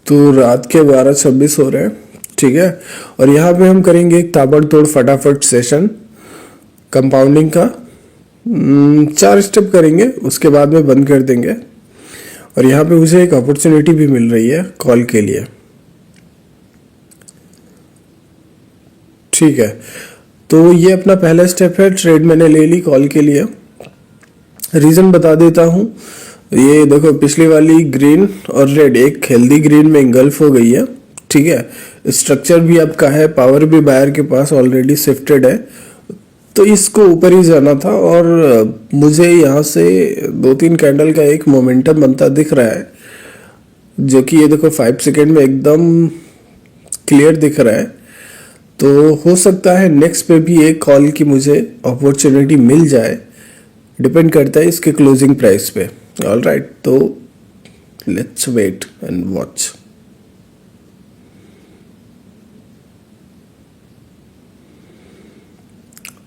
तो रात के 12:26 हो रहे हैं, ठीक है। और यहाँ पे हम करेंगे एक ताबड़तोड़ फटाफट सेशन कंपाउंडिंग का। 4 स्टेप करेंगे, उसके बाद में बंद कर देंगे। और यहाँ पे मुझे एक अपॉर्चुनिटी भी मिल रही है कॉल के लिए, ठीक है। तो ये अपना पहला स्टेप है, ट्रेड मैंने ले ली कॉल के लिए। रीज़न बता देता हूँ। ये देखो पिछली वाली ग्रीन और रेड एक हेल्दी ग्रीन में इंगल्फ हो गई है, ठीक है। स्ट्रक्चर भी आपका है, पावर भी बायर के पास ऑलरेडी शिफ्टेड है, तो इसको ऊपर ही जाना था। और मुझे यहाँ से 2-3 कैंडल का एक मोमेंटम बनता दिख रहा है, जो कि ये देखो 5 सेकेंड में एकदम क्लियर दिख रहा है। तो हो सकता है नेक्स्ट पे भी एक कॉल की मुझे अपॉर्चुनिटी मिल जाए, डिपेंड करता है इसके क्लोजिंग प्राइस पे। ऑल राइट, तो लेट्स वेट एंड वॉच।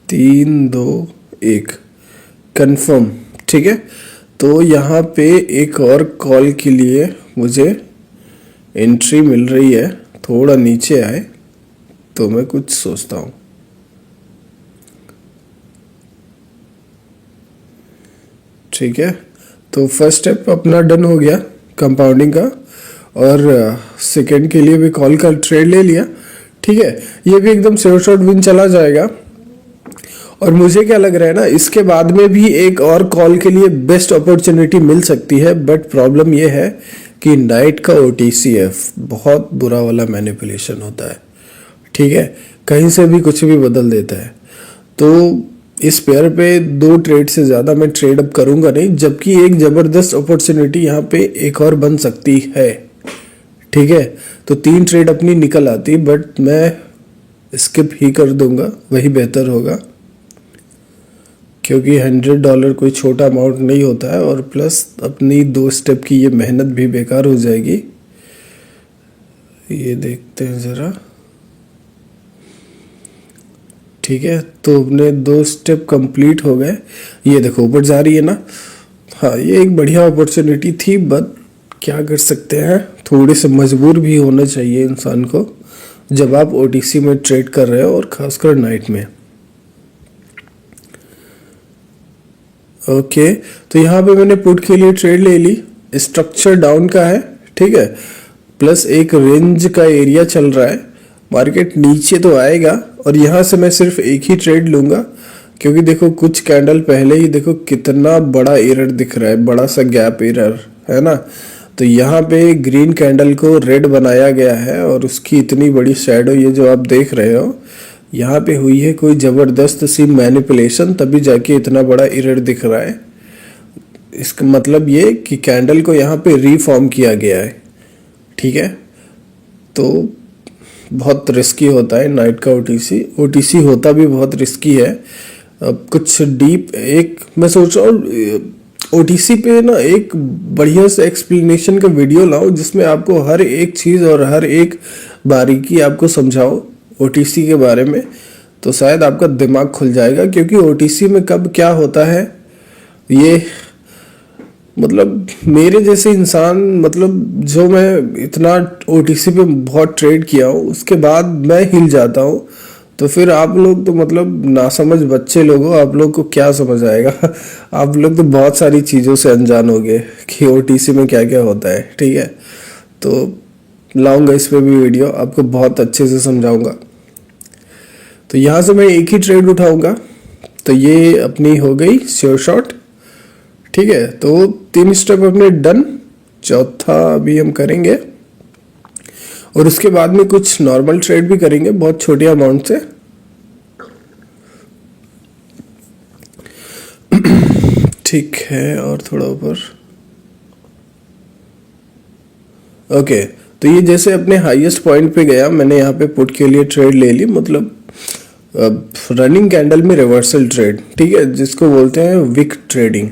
तीन दो एक कंफर्म, ठीक है। तो यहाँ पे एक और कॉल के लिए मुझे एंट्री मिल रही है, थोड़ा नीचे आए तो मैं कुछ सोचता हूँ। ठीक है, तो फर्स्ट स्टेप अपना डन हो गया कंपाउंडिंग का, और सेकंड के लिए भी कॉल का ट्रेड ले लिया, ठीक है। ये भी एकदम सेफ शॉट विन चला जाएगा। और मुझे क्या लग रहा है ना, इसके बाद में भी एक और कॉल के लिए बेस्ट अपॉर्चुनिटी मिल सकती है, बट प्रॉब्लम ये है कि नाइट का OTCF बहुत बुरा वाला मैनिपुलेशन होता है, ठीक है। कहीं से भी कुछ भी बदल देता है। तो इस पेयर पे 2 ट्रेड से ज़्यादा मैं ट्रेड अप करूंगा नहीं, जबकि एक ज़बरदस्त अपॉर्चुनिटी यहाँ पे एक और बन सकती है, ठीक है। तो 3 ट्रेड अपनी निकल आती, बट मैं स्किप ही कर दूंगा, वही बेहतर होगा, क्योंकि $100 कोई छोटा अमाउंट नहीं होता है। और प्लस अपनी 2 स्टेप की ये मेहनत भी बेकार हो जाएगी। ये देखते हैं ज़रा, ठीक है। तो अपने 2 स्टेप कंप्लीट हो गए। ये देखो ऊपर जा रही है ना। हाँ, ये एक बढ़िया अपॉर्चुनिटी थी, बट क्या कर सकते हैं, थोड़े से मजबूर भी होना चाहिए इंसान को जब आप OTC में ट्रेड कर रहे हो, और खासकर नाइट में। ओके, तो यहाँ पे मैंने पुट के लिए ट्रेड ले ली। स्ट्रक्चर डाउन का है, ठीक है, प्लस एक रेंज का एरिया चल रहा है। मार्केट नीचे तो आएगा, और यहाँ से मैं सिर्फ एक ही ट्रेड लूंगा, क्योंकि देखो कुछ कैंडल पहले ही देखो कितना बड़ा एरर दिख रहा है, बड़ा सा गैप एरर है ना। तो यहाँ पे ग्रीन कैंडल को रेड बनाया गया है, और उसकी इतनी बड़ी शैडो ये जो आप देख रहे हो, यहाँ पे हुई है कोई ज़बरदस्त सी मैनिपुलेशन, तभी जाके इतना बड़ा एरर दिख रहा है। इसका मतलब ये कि कैंडल को यहाँ पे रीफॉर्म किया गया है, ठीक है। तो बहुत रिस्की होता है नाइट का OTC होता भी बहुत रिस्की है। अब कुछ डीप एक मैं सोच रहा हूँ OTC पे ना एक बढ़िया से एक्सप्लेनेशन का वीडियो लाओ, जिसमें आपको हर एक चीज़ और हर एक बारीकी आपको समझाओ OTC के बारे में, तो शायद आपका दिमाग खुल जाएगा। क्योंकि OTC में कब क्या होता है, ये मतलब मेरे जैसे इंसान, मतलब जो मैं इतना OTC पे बहुत ट्रेड किया हूँ, उसके बाद मैं हिल जाता हूँ। तो फिर आप लोग तो मतलब नासमझ बच्चे लोग हो, आप लोग को क्या समझ आएगा। आप लोग तो बहुत सारी चीज़ों से अनजान होगे कि OTC में क्या क्या होता है, ठीक है। तो लाऊंगा इस पे भी वीडियो, आपको बहुत अच्छे से समझाऊंगा। तो यहाँ से मैं एक ही ट्रेड उठाऊंगा। तो ये अपनी हो गई श्योर शॉट, ठीक है। तो 3 स्टेप अपने डन, चौथा अभी हम करेंगे, और उसके बाद में कुछ नॉर्मल ट्रेड भी करेंगे बहुत छोटे अमाउंट से। ठीक है, और थोड़ा ऊपर। ओके, तो ये जैसे अपने हाईएस्ट पॉइंट पे गया, मैंने यहाँ पे पुट के लिए ट्रेड ले ली, मतलब रनिंग कैंडल में रिवर्सल ट्रेड, ठीक है, जिसको बोलते हैं विक ट्रेडिंग।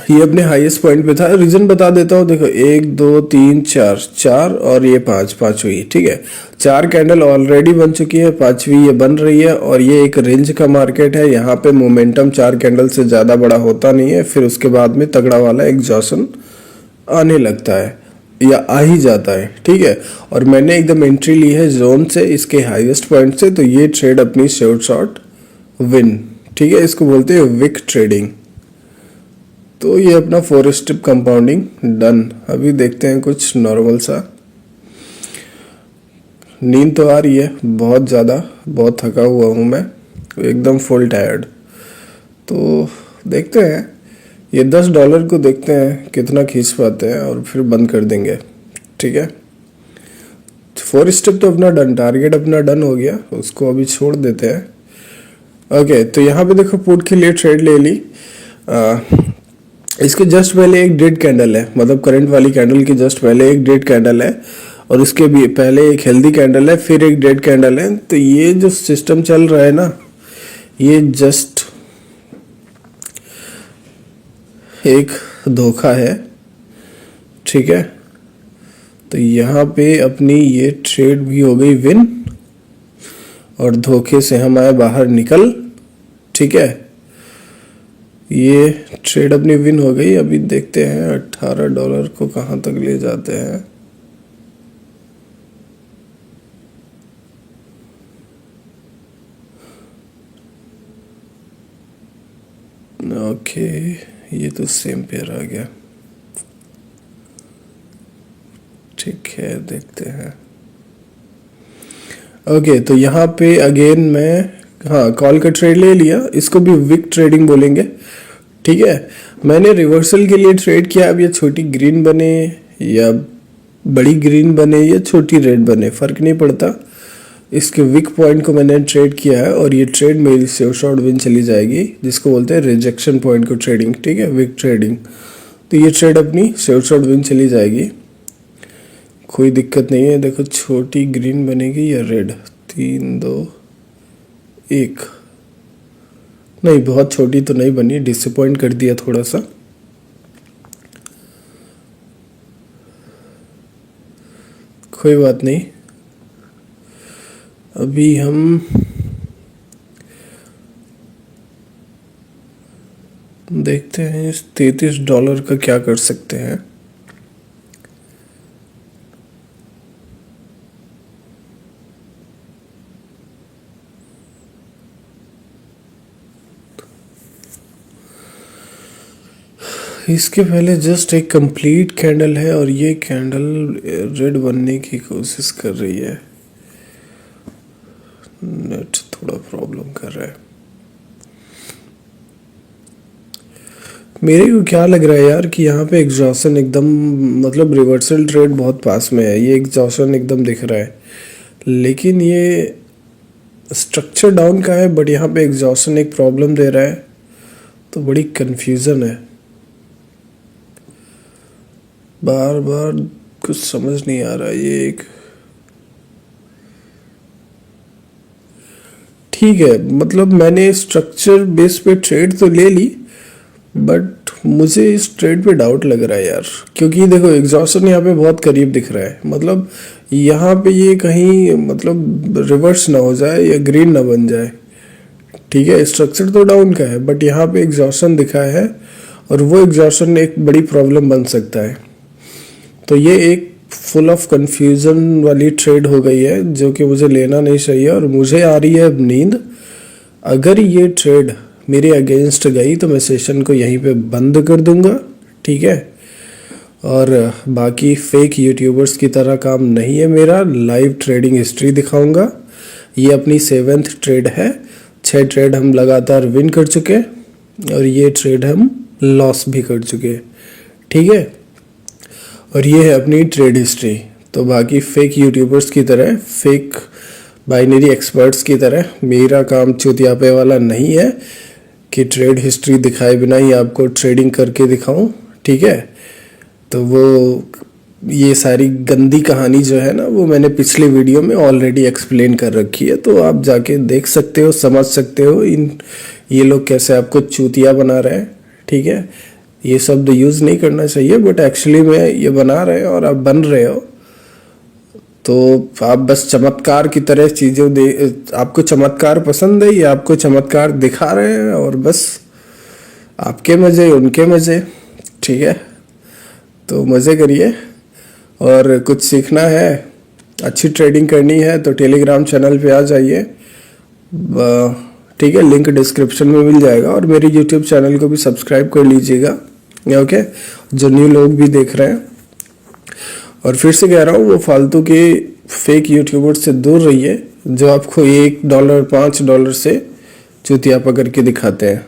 ये अपने हाईएस्ट पॉइंट पे था। रीजन बता देता हूँ, देखो 1 2 3 4 और ये 5 हुई, ठीक है। 4 कैंडल ऑलरेडी बन चुकी है, 5वीं ये बन रही है। और ये एक रेंज का मार्केट है, यहाँ पे मोमेंटम 4 कैंडल से ज़्यादा बड़ा होता नहीं है, फिर उसके बाद में तगड़ा वाला एग्जॉशन आने लगता है या आ ही जाता है, ठीक है। और मैंने एकदम एंट्री ली है जोन से, इसके हाईएस्ट पॉइंट से, तो ये ट्रेड अपनी शॉर्ट विन, ठीक है। इसको बोलते हैं विक ट्रेडिंग। तो ये अपना 4 स्टेप कंपाउंडिंग डन। अभी देखते हैं कुछ नॉर्मल सा। नींद तो आ रही है बहुत ज़्यादा, बहुत थका हुआ हूँ मैं, एकदम फुल टायर्ड। तो देखते हैं ये $10 को, देखते हैं कितना खींच पाते हैं और फिर बंद कर देंगे, ठीक है। 4 स्टेप तो अपना डन, टारगेट अपना डन हो गया, उसको अभी छोड़ देते हैं। ओके, तो यहाँ पे देखो पुट के लिए ट्रेड ले ली। इसके जस्ट पहले एक डेड कैंडल है, मतलब करंट वाली कैंडल के जस्ट पहले एक डेड कैंडल है, और उसके भी पहले एक हेल्दी कैंडल है, फिर एक डेड कैंडल है। तो ये जो सिस्टम चल रहा है ना, ये जस्ट एक धोखा है, ठीक है। तो यहाँ पे अपनी ये ट्रेड भी हो गई विन, और धोखे से हम आए बाहर निकल, ठीक है। ये ट्रेड अपनी विन हो गई। अभी देखते हैं $18 को कहाँ तक ले जाते हैं। ओके, ये तो सेम पेयर आ गया, ठीक है, देखते हैं। ओके, तो यहाँ पे अगेन मैं, हाँ, कॉल का ट्रेड ले लिया, इसको भी विक ट्रेडिंग बोलेंगे, ठीक है। मैंने रिवर्सल के लिए ट्रेड किया। अब ये छोटी ग्रीन बने या बड़ी ग्रीन बने या छोटी रेड बने, फर्क नहीं पड़ता। इसके विक पॉइंट को मैंने ट्रेड किया है, और ये ट्रेड मेरी सेव शॉर्ट विन चली जाएगी, जिसको बोलते हैं रिजेक्शन पॉइंट को ट्रेडिंग, ठीक है, विक ट्रेडिंग। तो ये ट्रेड अपनी सेव शॉर्ट विन चली जाएगी, कोई दिक्कत नहीं है। देखो छोटी ग्रीन बनेगी या रेड, 3 2 1, नहीं बहुत छोटी तो नहीं बनी, डिसअपॉइंट कर दिया थोड़ा सा। कोई बात नहीं, अभी हम देखते हैं इस $33 का क्या कर सकते हैं। इसके पहले जस्ट एक कंप्लीट कैंडल है, और ये कैंडल रेड बनने की कोशिश कर रही है। नेट थोड़ा प्रॉब्लम कर रहा है। मेरे को क्या लग रहा है यार कि यहाँ पे एग्जॉशन एकदम, मतलब रिवर्सल ट्रेड बहुत पास में है, ये एग्जॉशन एकदम दिख रहा है, लेकिन ये स्ट्रक्चर डाउन का है, बट यहाँ पे एग्जॉशन एक प्रॉब्लम दे रहा है, तो बड़ी कंफ्यूजन है। बार बार कुछ समझ नहीं आ रहा। ये एक ठीक है, मतलब मैंने स्ट्रक्चर बेस पे ट्रेड तो ले ली, बट मुझे इस ट्रेड पे डाउट लग रहा है यार, क्योंकि देखो एग्जॉशन यहाँ पे बहुत करीब दिख रहा है, मतलब यहाँ पे ये कहीं मतलब रिवर्स ना हो जाए या ग्रीन ना बन जाए, ठीक है। स्ट्रक्चर तो डाउन का है, बट यहाँ पे एग्जॉशन दिखा है, और वो एग्जॉशन एक बड़ी प्रॉब्लम बन सकता है। तो ये एक फुल ऑफ कंफ्यूजन वाली ट्रेड हो गई है, जो कि मुझे लेना नहीं चाहिए, और मुझे आ रही है अब नींद। अगर ये ट्रेड मेरे अगेंस्ट गई तो मैं सेशन को यहीं पे बंद कर दूंगा, ठीक है। और बाकी फेक यूट्यूबर्स की तरह काम नहीं है मेरा, लाइव ट्रेडिंग हिस्ट्री दिखाऊंगा। ये अपनी 7th ट्रेड है, 6 ट्रेड हम लगातार विन कर चुके, और ये ट्रेड हम लॉस भी कर चुके, ठीक है। और ये है अपनी ट्रेड हिस्ट्री। तो बाकी फेक यूट्यूबर्स की तरह, फेक बाइनरी एक्सपर्ट्स की तरह मेरा काम चुतियापे वाला नहीं है कि ट्रेड हिस्ट्री दिखाए बिना ही आपको ट्रेडिंग करके दिखाऊं, ठीक है। तो वो ये सारी गंदी कहानी जो है ना, वो मैंने पिछले वीडियो में ऑलरेडी एक्सप्लेन कर रखी है, तो आप जाके देख सकते हो, समझ सकते हो ये लोग कैसे आपको चूतिया बना रहे हैं, ठीक है। ये शब्द यूज़ नहीं करना चाहिए, बट एक्चुअली में ये बना रहे हो और आप बन रहे हो, तो आप बस चमत्कार की तरह चीज़ें आपको चमत्कार पसंद है, ये आपको चमत्कार दिखा रहे हैं, और बस आपके मज़े उनके मज़े, ठीक है। तो मज़े करिए, और कुछ सीखना है, अच्छी ट्रेडिंग करनी है तो टेलीग्राम चैनल पे आ जाइए, ठीक है, लिंक डिस्क्रिप्शन में मिल जाएगा। और मेरे यूट्यूब चैनल को भी सब्सक्राइब कर लीजिएगा, ओके, जो न्यू लोग भी देख रहे हैं। और फिर से कह रहा हूँ, वो फालतू के फेक यूट्यूबर्स से दूर रहिए जो आपको $1 $5 से चूतियापा करके दिखाते हैं।